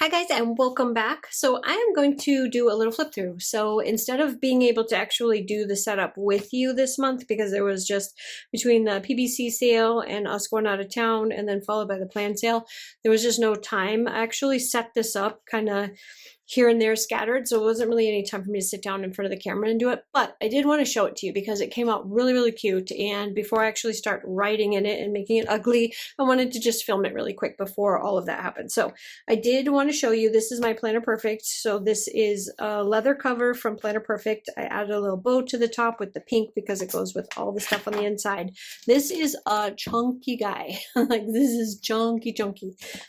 Hi guys and welcome back. So I am going to do a little flip through. So instead of being able to actually do the setup with you this month, because there was just between the PBC sale and us going out of town and then followed by the plan sale, there was just no time. I actually set this up kind of here and there scattered, so it wasn't really any time for me to sit down in front of the camera and do it, but I did want to show it to you because it came out really cute. And before I actually start writing in it and making it ugly, I wanted to just film it really quick before all of that happened. So I did want to show you, this is my Planner Perfect. So this is a leather cover from Planner Perfect. I added a little bow to the top with the pink because it goes with all the stuff on the inside. This is a chunky guy. Like, this is chunky.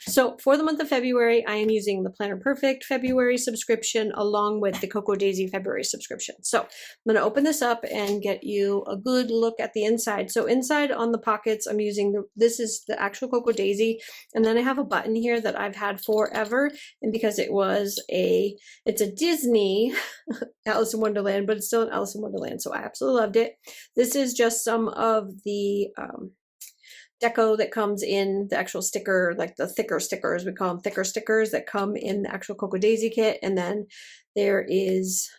So for the month of February, I am using the Planner Perfect February subscription along with the Cocoa Daisy February subscription. So I'm going to open this up and get you a good look at the inside. So inside on the pockets, I'm using this is the actual Cocoa Daisy, and then I have a button here that I've had forever, and because it's a Disney Alice in Wonderland, but it's still an Alice in Wonderland, so I absolutely loved it. This is just some of the deco that comes in the actual sticker, like the thicker stickers, we call them thicker stickers, that come in the actual Cocoa Daisy kit. And then there is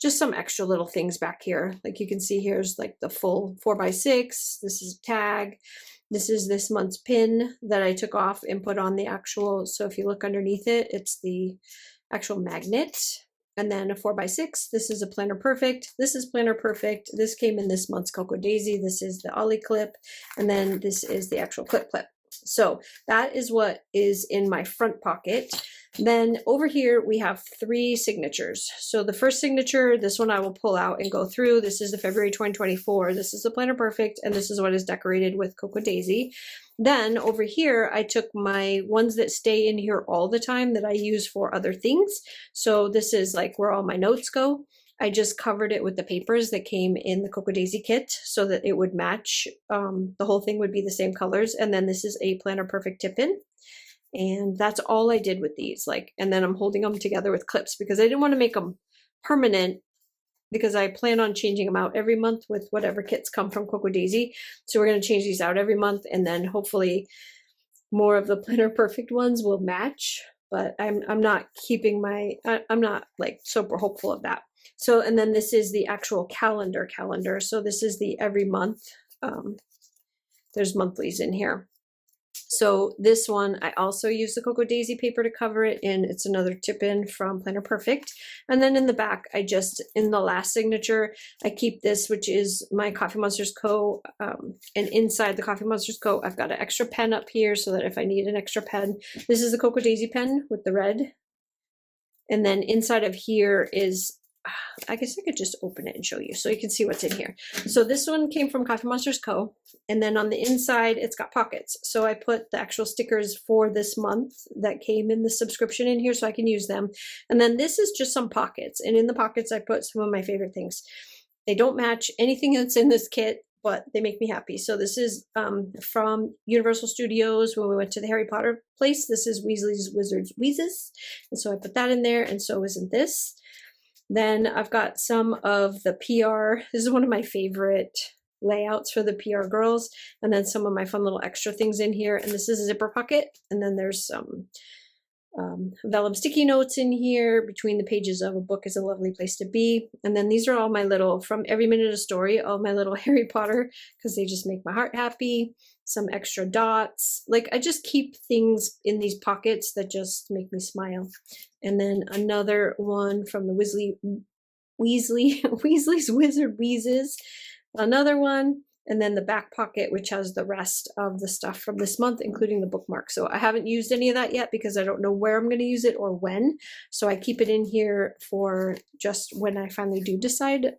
just some extra little things back here. Like you can see, here's like the full 4x6. This is a tag. This is this month's pin that I took off and put on the actual, so if you look underneath it, it's the actual magnet. And then a 4x6, this is a Planner Perfect. This is Planner Perfect. This came in this month's Cocoa Daisy. This is the Ollie clip. And then this is the actual clip. So that is what is in my front pocket. Then over here, we have 3 signatures. So the first signature, this one I will pull out and go through. This is the February 2024. This is the Planner Perfect. And this is what is decorated with Cocoa Daisy. Then over here, I took my ones that stay in here all the time that I use for other things. So this is like where all my notes go. I just covered it with the papers that came in the Cocoa Daisy kit so that it would match. The whole thing would be the same colors. And then this is a Planner Perfect tip-in. And that's all I did with these. And then I'm holding them together with clips because I didn't want to make them permanent, because I plan on changing them out every month with whatever kits come from Cocoa Daisy. So we're going to change these out every month, and then hopefully more of the Planner Perfect ones will match. But I'm not keeping I'm not like super hopeful of that. So, and then this is the actual calendar. So this is the every month. There's monthlies in here. So this one, I also use the Cocoa Daisy paper to cover it, and it's another tip-in from Planner Perfect. And then in the back, in the last signature, I keep this, which is my Coffee Monsters Co. And inside the Coffee Monsters Co., I've got an extra pen up here so that if I need an extra pen, this is the Cocoa Daisy pen with the red. And then inside of here is, I guess I could just open it and show you so you can see what's in here. So this one came from Coffee Monsters Co. And then on the inside, it's got pockets. So I put the actual stickers for this month that came in the subscription in here so I can use them. And then this is just some pockets. And in the pockets, I put some of my favorite things. They don't match anything that's in this kit, but they make me happy. So this is from Universal Studios when we went to the Harry Potter place. This is Weasley's Wizards Wheezes. And so I put that in there, and so isn't this. Then I've got some of the PR. This is one of my favorite layouts for the PR girls. And then some of my fun little extra things in here. And this is a zipper pocket. And then there's some vellum sticky notes in here. Between the pages of a book is a lovely place to be. And then these are all my little, from Every Minute a Story, all my little Harry Potter, because they just make my heart happy. Some extra dots. Like, I just keep things in these pockets that just make me smile. And then another one from the Weasley's Wizard Wheezes. Another one. And then the back pocket, which has the rest of the stuff from this month, including the bookmark. So I haven't used any of that yet because I don't know where I'm going to use it or when. So I keep it in here for just when I finally do decide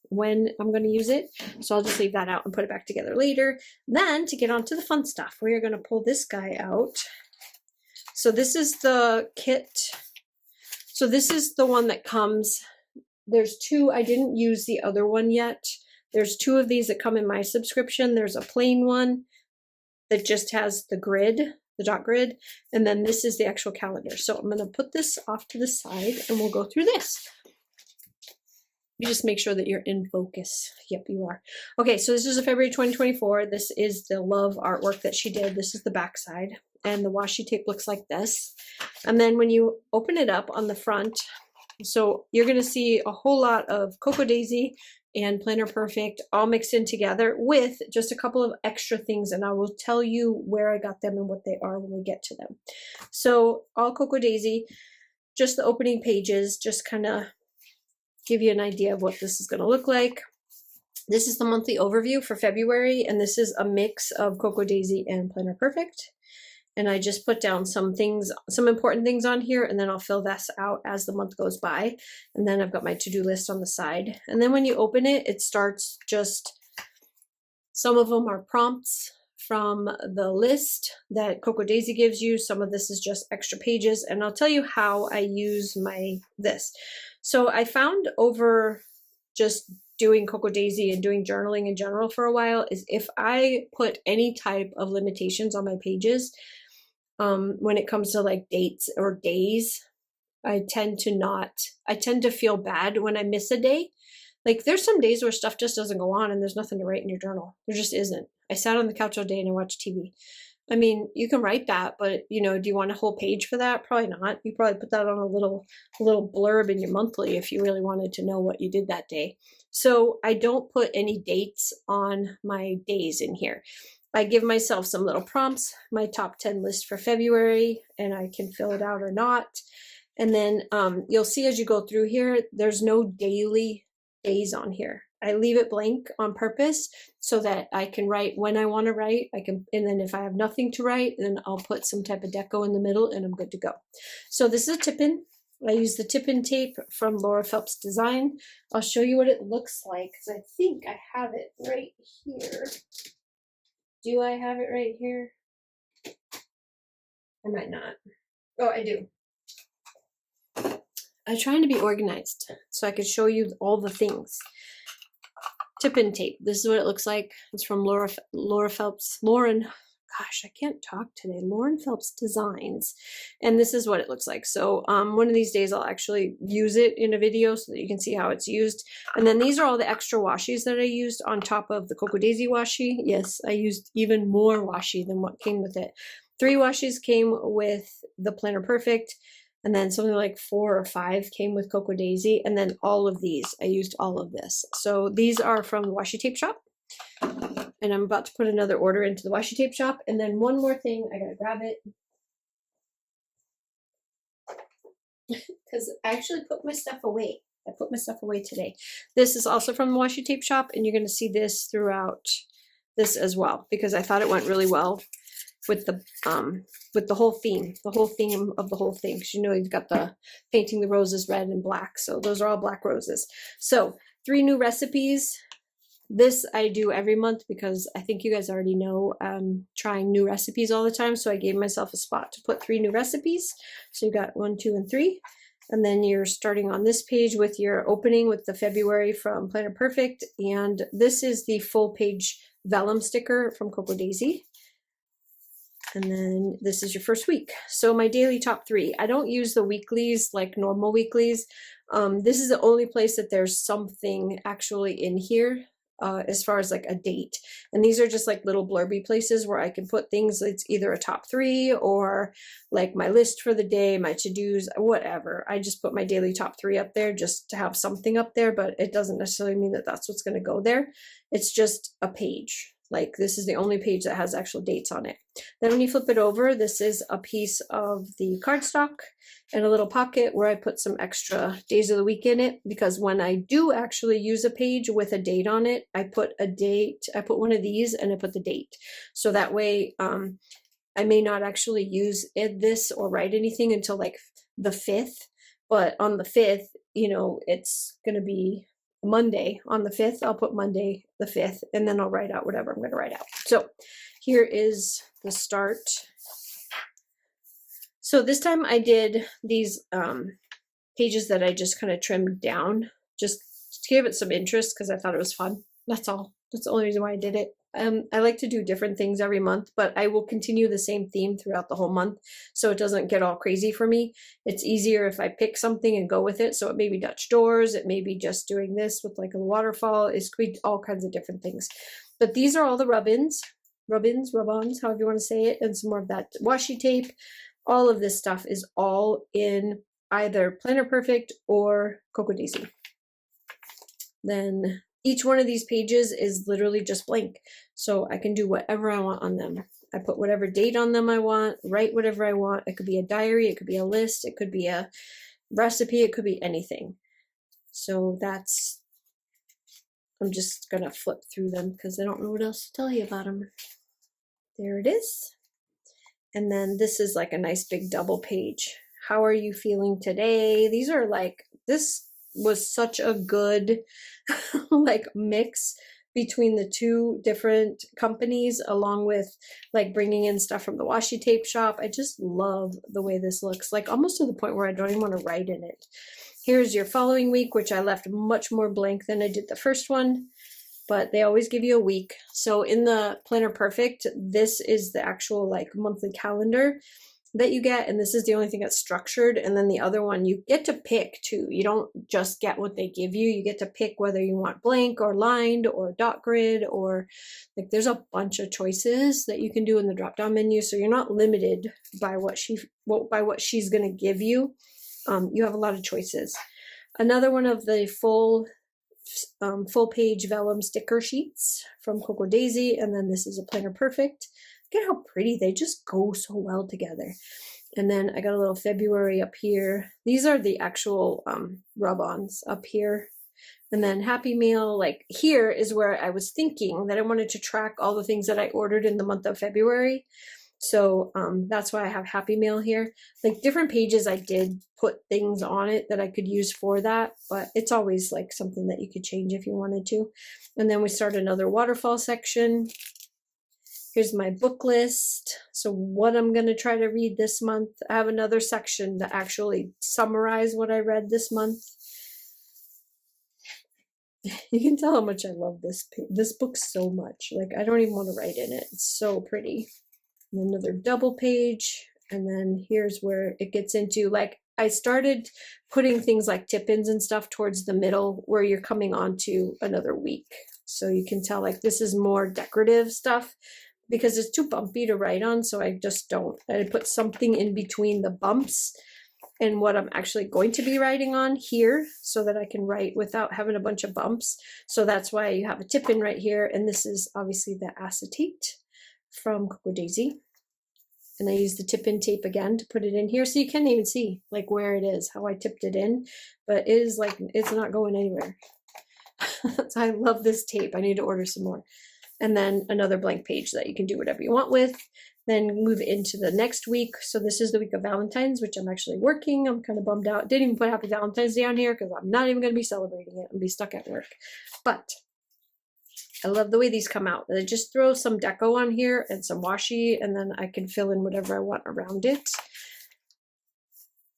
when I'm going to use it. So I'll just leave that out and put it back together later. Then to get on to the fun stuff, we are going to pull this guy out. So this is the kit. So this is the one that comes. There's 2. I didn't use the other one yet. There's 2 of these that come in my subscription. There's a plain one that just has the grid, the dot grid, and then this is the actual calendar. So I'm going to put this off to the side and we'll go through this. You just make sure that you're in focus. Yep, you are. Okay, so this is a February 2024. This is the love artwork that she did. This is the back side, and the washi tape looks like this. And then when you open it up on the front, so you're going to see a whole lot of Cocoa Daisy and Planner Perfect all mixed in together with just a couple of extra things, and I will tell you where I got them and what they are when we get to them. So all Cocoa Daisy, just the opening pages, just kind of give you an idea of what this is going to look like. This is the monthly overview for February, and this is a mix of Cocoa Daisy and Planner Perfect. And I just put down some things, some important things on here, and then I'll fill this out as the month goes by. And then I've got my to-do list on the side. And then when you open it, it starts just, some of them are prompts from the list that Cocoa Daisy gives you. Some of this is just extra pages, and I'll tell you how I use this. So I found over just doing Cocoa Daisy and doing journaling in general for a while is if I put any type of limitations on my pages, when it comes to like dates or days, I tend to feel bad when I miss a day. Like there's some days where stuff just doesn't go on and there's nothing to write in your journal. There just isn't. I sat on the couch all day and I watched TV. I mean, you can write that, but you know, do you want a whole page for that? Probably not. You probably put that on a little blurb in your monthly if you really wanted to know what you did that day. So I don't put any dates on my days in here. I give myself some little prompts, my top 10 list for February, and I can fill it out or not. And then you'll see as you go through here, there's no daily days on here. I leave it blank on purpose so that I can write when I want to write. And then if I have nothing to write, then I'll put some type of deco in the middle and I'm good to go. So this is a tip-in. I use the tip-in tape from Laura Phelps Design. I'll show you what it looks like because I think I have it right here. Do I have it right here? I might not. Oh, I do. I'm trying to be organized so I could show you all the things. Tip-in tape. This is what it looks like. It's from Lauren, gosh, I can't talk today. Lauren Phelps Designs. And this is what it looks like. So one of these days I'll actually use it in a video so that you can see how it's used. And then these are all the extra washies that I used on top of the Cocoa Daisy washi. Yes, I used even more washi than what came with it. 3 washies came with the Planner Perfect. And then something like 4 or 5 came with Cocoa Daisy. And then all of these, I used all of this. So these are from the washi tape shop. And I'm about to put another order into the washi tape shop. And then one more thing, I gotta grab it. Because I actually put my stuff away. I put my stuff away today. This is also from the washi tape shop. And you're gonna see this throughout this as well. Because I thought it went really well with the whole theme of the whole thing. Because you know you've got the painting the roses red and black, so those are all black roses. So 3 new recipes. This I do every month because I think you guys already know I'm trying new recipes all the time, so I gave myself a spot to put 3 new recipes. So you got 1, 2, and 3. And then you're starting on this page with your opening with the February from Planner Perfect, and this is the full page vellum sticker from Cocoa Daisy. And then this is your first week. So my daily top 3. I don't use the weeklies like normal weeklies. This is the only place that there's something actually in here as far as like a date. And these are just like little blurby places where I can put things. It's either a top 3 or like my list for the day, my to-dos, whatever. I just put my daily top 3 up there just to have something up there, but it doesn't necessarily mean that that's what's going to go there. It's just a page. Like this is the only page that has actual dates on it. Then when you flip it over, this is a piece of the cardstock and a little pocket where I put some extra days of the week in it, because when I do actually use a page with a date on it, I put a date, I put one of these and I put the date. So that way I may not actually use this or write anything until like the 5th, but on the 5th, you know, it's going to be Monday. On the 5th, I'll put Monday the 5th, and then I'll write out whatever I'm going to write out. So here is the start. So this time I did these pages that I just kind of trimmed down just to give it some interest because I thought it was fun. That's all. That's the only reason why I did it. I like to do different things every month, but I will continue the same theme throughout the whole month so it doesn't get all crazy for me. It's easier if I pick something and go with it. So it may be Dutch doors, it may be just doing this with like a waterfall, it could be all kinds of different things. But these are all the rub-ons, however you want to say it, and some more of that washi tape. All of this stuff is all in either Planner Perfect or Cocoa Daisy. Then each one of these pages is literally just blank, so I can do whatever I want on them. I put whatever date on them I want, write whatever I want. It could be a diary, it could be a list, it could be a recipe, it could be anything. So that's, I'm just gonna flip through them because I don't know what else to tell you about them. There it is. And then this is like a nice big double page. How are you feeling today? These are like, this was such a good like mix between the two different companies, along with like bringing in stuff from the washi tape shop. I just love the way this looks, like almost to the point where I don't even want to write in it. Here's your following week, which I left much more blank than I did the first one, but they always give you a week. So in the Planner Perfect, this is the actual like monthly calendar that you get, and this is the only thing that's structured. And then the other one, you get to pick too. You don't just get what they give you. You get to pick whether you want blank or lined or dot grid, or like there's a bunch of choices that you can do in the drop down menu. So you're not limited by what she's going to give you. You have a lot of choices. Another one of the full page vellum sticker sheets from Cocoa Daisy, and then this is a Planner Perfect. Look at how pretty they just go so well together. And then I got a little February up here. These are the actual rub-ons up here. And then Happy Meal, like here is where I was thinking that I wanted to track all the things that I ordered in the month of February. So that's why I have Happy Meal here. Like different pages I did put things on it that I could use for that, but it's always like something that you could change if you wanted to. And then we start another waterfall section. Here's my book list. So what I'm going to try to read this month. I have another section to actually summarize what I read this month. You can tell how much I love this book so much. Like I don't even want to write in it. It's so pretty. And another double page. And then here's where it gets into, like, I started putting things like tip-ins and stuff towards the middle where you're coming on to another week. So you can tell like this is more decorative stuff because it's too bumpy to write on. So I just don't. I put something in between the bumps and what I'm actually going to be writing on here so that I can write without having a bunch of bumps. So that's why you have a tip-in right here. And this is obviously the acetate from Cocoa Daisy. And I use the tip-in tape again to put it in here so you can't even see like where it is, how I tipped it in, but it is like, it's not going anywhere. So I love this tape. I need to order some more. And then another blank page that you can do whatever you want with. Then move into the next week. So this is the week of Valentine's, which I'm actually working. I'm kind of bummed out. Didn't even put Happy Valentine's Day on here because I'm not even going to be celebrating it. I'll be stuck at work. But I love the way these come out. I just throw some deco on here and some washi, and then I can fill in whatever I want around it.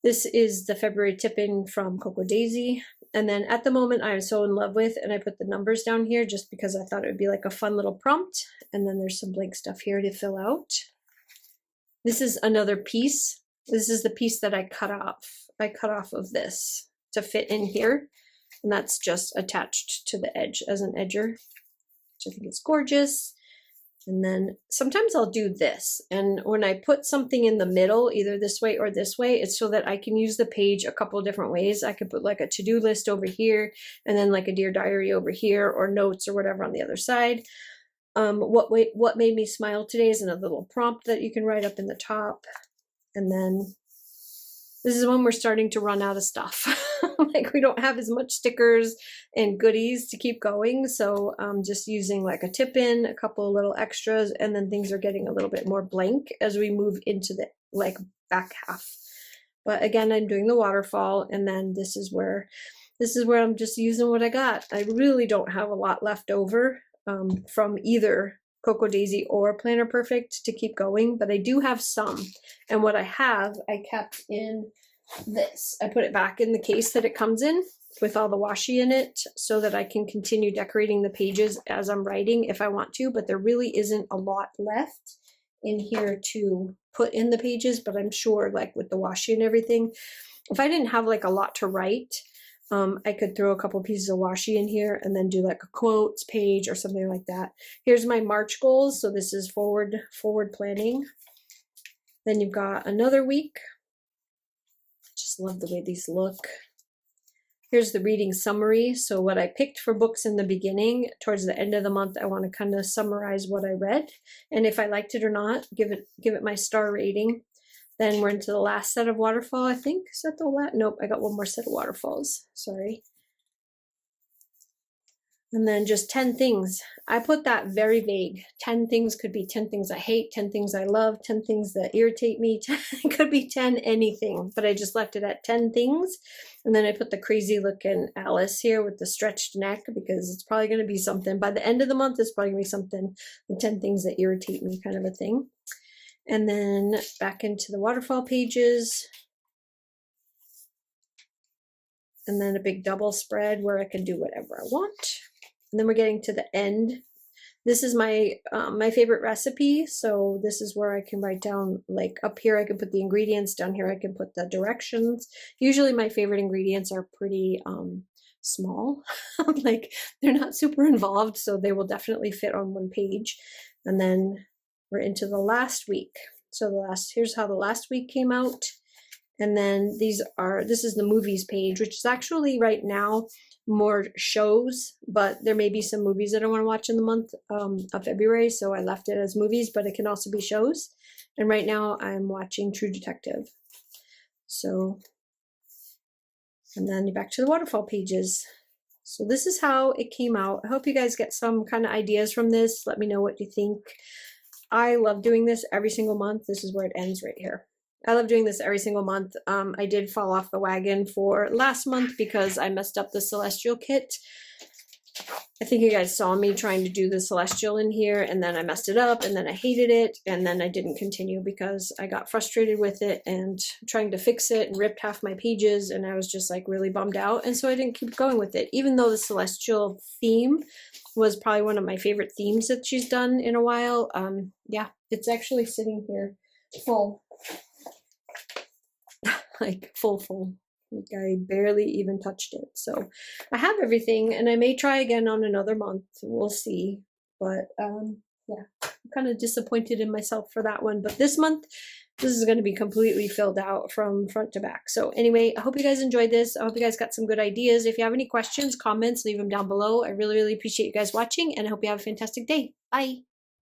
This is the February tip-in from Cocoa Daisy. And then at the moment I am so in love with, and I put the numbers down here just because I thought it would be like a fun little prompt. And then there's some blank stuff here to fill out. This is another piece. This is the piece that I cut off. I cut off of this to fit in here. And that's just attached to the edge as an edger, which I think is gorgeous. And then sometimes I'll do this. And when I put something in the middle, either this way or this way, it's so that I can use the page a couple of different ways. I could put like a to-do list over here, and then like a Dear Diary over here, or notes or whatever on the other side. What made me smile today is another little prompt that you can write up in the top. And then this is when we're starting to run out of stuff. Like we don't have as much stickers and goodies to keep going. So I'm just using like a tip-in, a couple of little extras, and then things are getting a little bit more blank as we move into the like back half. But again, I'm doing the waterfall, and then this is where I'm just using what I got. I really don't have a lot left over from either Cocoa Daisy or Planner Perfect to keep going, but I do have some. And what I have, I kept in this. I put it back in the case that it comes in, with all the washi in it so that I can continue decorating the pages as I'm writing if I want to, but there really isn't a lot left in here to put in the pages, but I'm sure like with the washi and everything, if I didn't have like a lot to write, I could throw a couple pieces of washi in here and then do like a quotes page or something like that. Here's my March goals. So this is forward planning. Then you've got another week. I just love the way these look. Here's the reading summary. So what I picked for books in the beginning, towards the end of the month, I want to kind of summarize what I read. And if I liked it or not, give it my star rating. Then we're into the last set of Waterfall, I think. Is that the last? Nope, I got one more set of Waterfalls. Sorry. And then just 10 things. I put that very vague. 10 things could be 10 things I hate, 10 things I love, 10 things that irritate me. It could be 10 anything, but I just left it at 10 things. And then I put the crazy looking Alice here with the stretched neck because it's probably going to be something. By the end of the month, it's probably going to be something, the 10 things that irritate me kind of a thing. And then back into the Waterfall pages. And then a big double spread where I can do whatever I want. And then we're getting to the end. This is my my favorite recipe. So this is where I can write down, like up here I can put the ingredients, down here I can put the directions. Usually my favorite ingredients are pretty small. Like they're not super involved, so they will definitely fit on one page. And then we're into the last week. So here's how the last week came out. And then this is the movies page, which is actually right now more shows, but there may be some movies that I want to watch in the month of February. So I left it as movies, but it can also be shows. And right now I'm watching True Detective. So, and then back to the Waterfall pages. So this is how it came out. I hope you guys get some kind of ideas from this. Let me know what you think. I love doing this every single month. This is where it ends right here. I love doing this every single month. I did fall off the wagon for last month because I messed up the Celestial kit. I think you guys saw me trying to do the Celestial in here, and then I messed it up, and then I hated it, and then I didn't continue because I got frustrated with it and trying to fix it and ripped half my pages, and I was just like really bummed out, and so I didn't keep going with it. Even though the Celestial theme was probably one of my favorite themes that she's done in a while. Yeah, it's actually sitting here full. Like full. Like I barely even touched it. So I have everything, and I may try again on another month. We'll see. But yeah, I'm kind of disappointed in myself for that one. But this month, this is going to be completely filled out from front to back. So anyway, I hope you guys enjoyed this. I hope you guys got some good ideas. If you have any questions, comments, leave them down below. I really, really appreciate you guys watching, and I hope you have a fantastic day. Bye.